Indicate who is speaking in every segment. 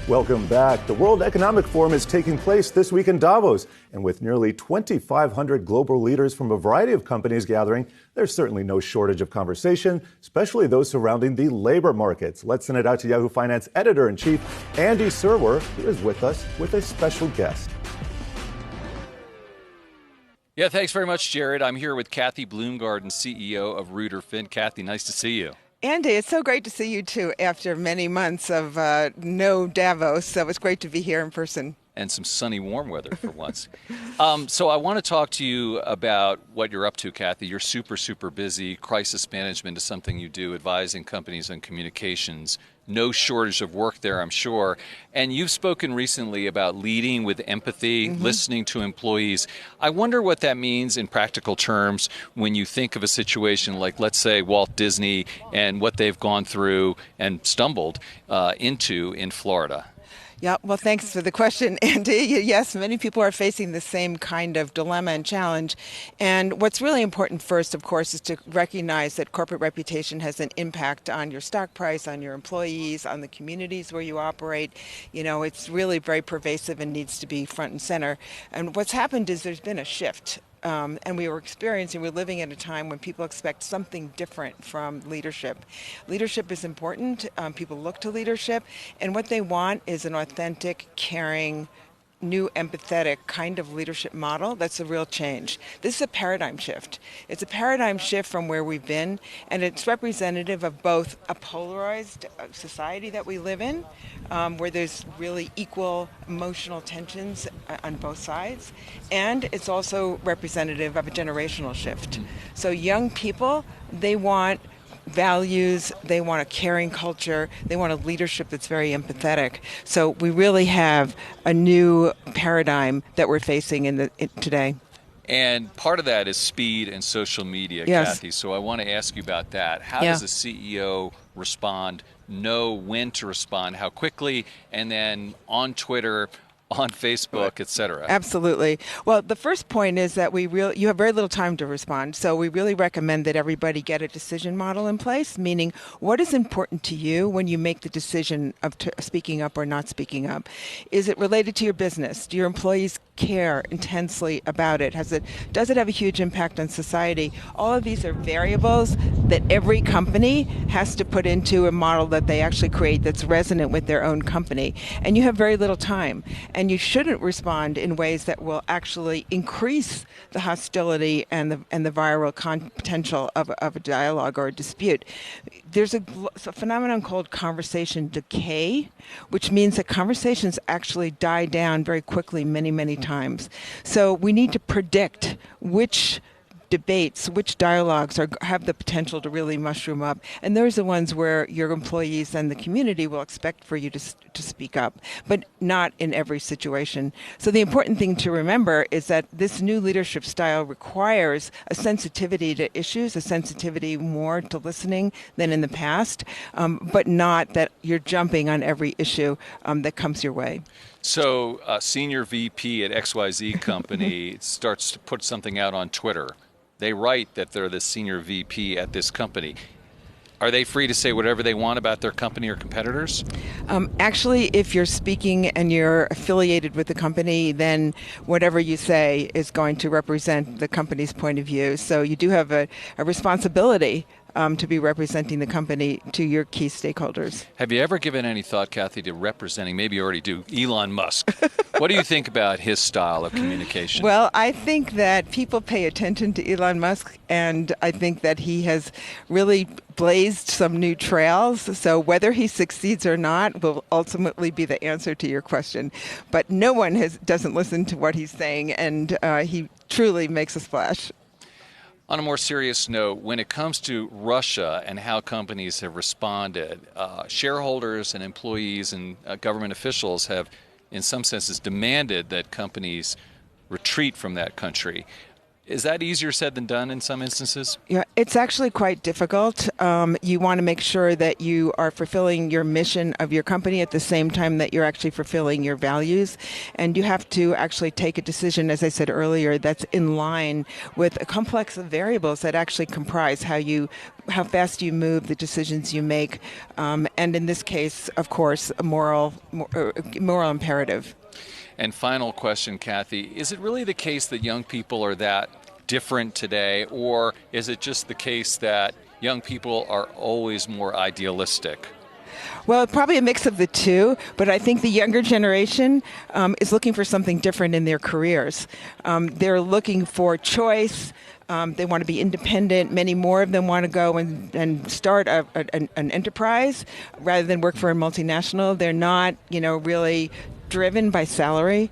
Speaker 1: Welcome back. The World Economic Forum is taking place this week in Davos. And with nearly 2,500 global leaders from a variety of companies gathering, there's certainly no shortage of conversation, especially those surrounding the labor markets. Let's send it out to Yahoo Finance Editor-in-Chief Andy Serwer, who is with us with a special guest.
Speaker 2: Yeah, thanks very much, Jared. I'm here with Kathy Bloomgarden, CEO of Reuter Finn. Kathy, nice to see you.
Speaker 3: Andy, it's so great to see you too after many months of no Davos. So it's great to be here in person.
Speaker 2: And some sunny, warm weather for once. So I want to talk to you about what you're up to, Kathy. You're super, super busy. Crisis management is something you do, advising companies on communications. No shortage of work there, I'm sure. And you've spoken recently about leading with empathy, listening to employees. I wonder what that means in practical terms when you think of a situation like, let's say, Walt Disney and what they've gone through and stumbled into in Florida.
Speaker 3: Yeah, well, thanks for the question, Andy. Yes, many people are facing the same kind of dilemma and challenge. And what's really important first, of course, is to recognize that corporate reputation has an impact on your stock price, on your employees, on the communities where you operate. You know, it's really very pervasive and needs to be front and center. And what's happened is there's been a shift. And we're living at a time when people expect something different from leadership. Leadership is important. People look to leadership, and what they want is an authentic, caring, new empathetic kind of leadership model. That's a real change. This is a paradigm shift. It's a paradigm shift from where we've been, and it's representative of both a polarized society that we live in, where there's really equal emotional tensions on both sides, and it's also representative of a generational shift. So young people, they want values, they want a caring culture, they want a leadership that's very empathetic. So we really have a new paradigm that we're facing today.
Speaker 2: And part of that is speed and social media,
Speaker 3: Yes.
Speaker 2: Kathy. So I want to ask you about that. How does a CEO respond, know when to respond, how quickly, and then on Twitter, on Facebook, et cetera?
Speaker 3: Absolutely. Well, the first point is that you have very little time to respond. So we really recommend that everybody get a decision model in place, meaning what is important to you when you make the decision of speaking up or not speaking up? Is it related to your business? Do your employees care intensely about it? Does it have a huge impact on society? All of these are variables that every company has to put into a model that they actually create that's resonant with their own company. And you have very little time. And you shouldn't respond in ways that will actually increase the hostility and the viral potential of a dialogue or a dispute. There's a phenomenon called conversation decay, which means that conversations actually die down very quickly many, many times. So we need to predict which debates, which dialogues have the potential to really mushroom up. And those are the ones where your employees and the community will expect for you to speak up, but not in every situation. So the important thing to remember is that this new leadership style requires a sensitivity to issues, a sensitivity more to listening than in the past, but not that you're jumping on every issue that comes your way.
Speaker 2: So senior VP at XYZ company starts to put something out on Twitter. They write that they're the senior VP at this company. Are they free to say whatever they want about their company or competitors?
Speaker 3: Actually, if you're speaking and you're affiliated with the company, then whatever you say is going to represent the company's point of view. So you do have a responsibility to be representing the company to your key stakeholders.
Speaker 2: Have you ever given any thought, Kathy, to representing, maybe you already do, Elon Musk? What do you think about his style of communication?
Speaker 3: Well, I think that people pay attention to Elon Musk, and I think that he has really blazed some new trails. So whether he succeeds or not will ultimately be the answer to your question. But no one doesn't listen to what he's saying, and he truly makes a splash.
Speaker 2: On a more serious note, when it comes to Russia and how companies have responded, shareholders and employees and government officials have, in some senses, demanded that companies retreat from that country. Is that easier said than done in some instances?
Speaker 3: Yeah, it's actually quite difficult. You want to make sure that you are fulfilling your mission of your company at the same time that you're actually fulfilling your values. And you have to actually take a decision, as I said earlier, that's in line with a complex of variables that actually comprise how fast you move, the decisions you make, and in this case, of course, a moral imperative.
Speaker 2: And final question, Kathy, is it really the case that young people are that different today, or is it just the case that young people are always more idealistic?
Speaker 3: Well, probably a mix of the two, but I think the younger generation is looking for something different in their careers. They're looking for choice. They want to be independent. Many more of them want to go and start an enterprise rather than work for a multinational. They're not, really driven by salary.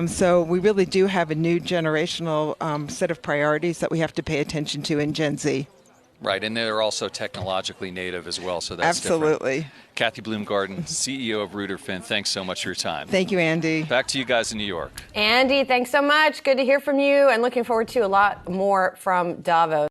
Speaker 3: So we really do have a new generational set of priorities that we have to pay attention to in Gen Z.
Speaker 2: Right, and they're also technologically native as well, so that's
Speaker 3: absolutely
Speaker 2: different. Kathy Bloomgarden, CEO of Reuter Finn, thanks so much for your time.
Speaker 3: Thank you, Andy.
Speaker 2: Back to you guys in New York.
Speaker 4: Andy, thanks so much. Good to hear from you, and looking forward to a lot more from Davos.